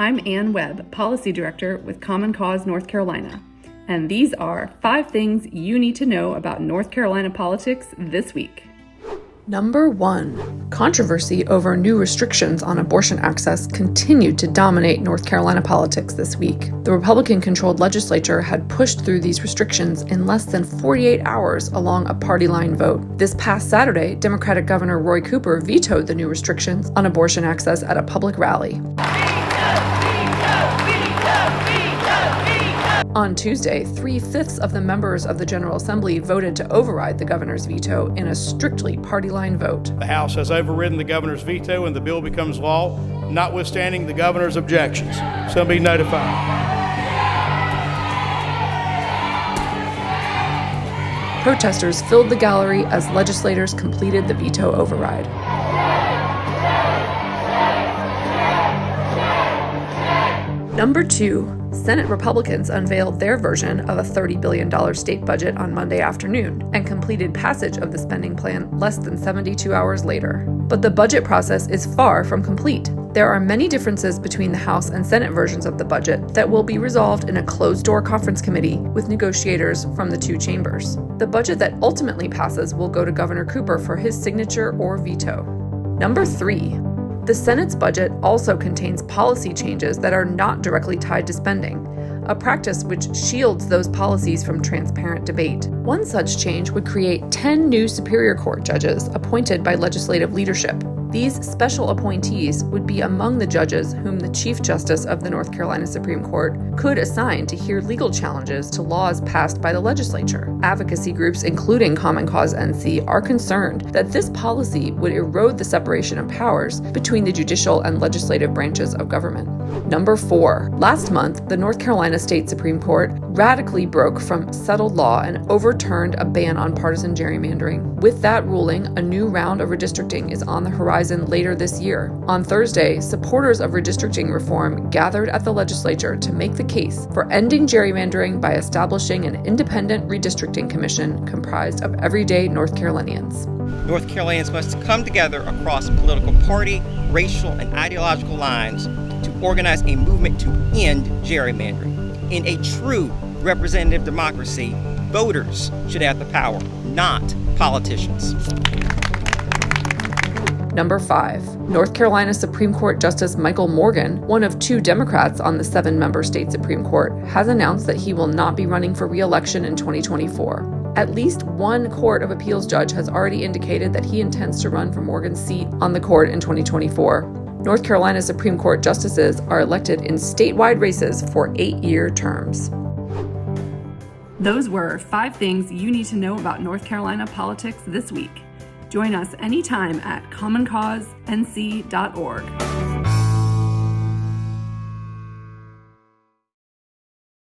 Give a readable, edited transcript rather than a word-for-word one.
I'm Ann Webb, Policy Director with Common Cause North Carolina, and these are 5 things you need to know about North Carolina politics this week. Number 1. Controversy over new restrictions on abortion access continued to dominate North Carolina politics this week. The Republican-controlled legislature had pushed through these restrictions in less than 48 hours along a party line vote. This past Saturday, Democratic Governor Roy Cooper vetoed the new restrictions on abortion access at a public rally. On Tuesday, 3/5 of the members of the General Assembly voted to override the governor's veto in a strictly party-line vote. The House has overridden the governor's veto and the bill becomes law, notwithstanding the governor's objections. So be notified. Protesters filled the gallery as legislators completed the veto override. Number 2. Senate Republicans unveiled their version of a $30 billion state budget on Monday afternoon and completed passage of the spending plan less than 72 hours later. But the budget process is far from complete. There are many differences between the House and Senate versions of the budget that will be resolved in a closed-door conference committee with negotiators from the 2 chambers. The budget that ultimately passes will go to Governor Cooper for his signature or veto. Number 3. The Senate's budget also contains policy changes that are not directly tied to spending, a practice which shields those policies from transparent debate. One such change would create 10 new Superior Court judges appointed by legislative leadership. These special appointees would be among the judges whom the Chief Justice of the North Carolina Supreme Court could assign to hear legal challenges to laws passed by the legislature. Advocacy groups, including Common Cause NC, are concerned that this policy would erode the separation of powers between the judicial and legislative branches of government. Number 4. Last month, the North Carolina State Supreme Court radically broke from settled law and overturned a ban on partisan gerrymandering. With that ruling, a new round of redistricting is on the horizon later this year. On Thursday, supporters of redistricting reform gathered at the legislature to make the case for ending gerrymandering by establishing an independent redistricting commission comprised of everyday North Carolinians. North Carolinians must come together across political party, racial, and ideological lines to organize a movement to end gerrymandering. In a true representative democracy, voters should have the power, not politicians. Number 5. North Carolina Supreme Court Justice Michael Morgan, one of 2 Democrats on the 7-member state Supreme Court, has announced that he will not be running for re-election in 2024. At least one Court of Appeals judge has already indicated that he intends to run for Morgan's seat on the court in 2024. North Carolina Supreme Court justices are elected in statewide races for 8-year terms. Those were 5 things you need to know about North Carolina politics this week. Join us anytime at commoncausenc.org.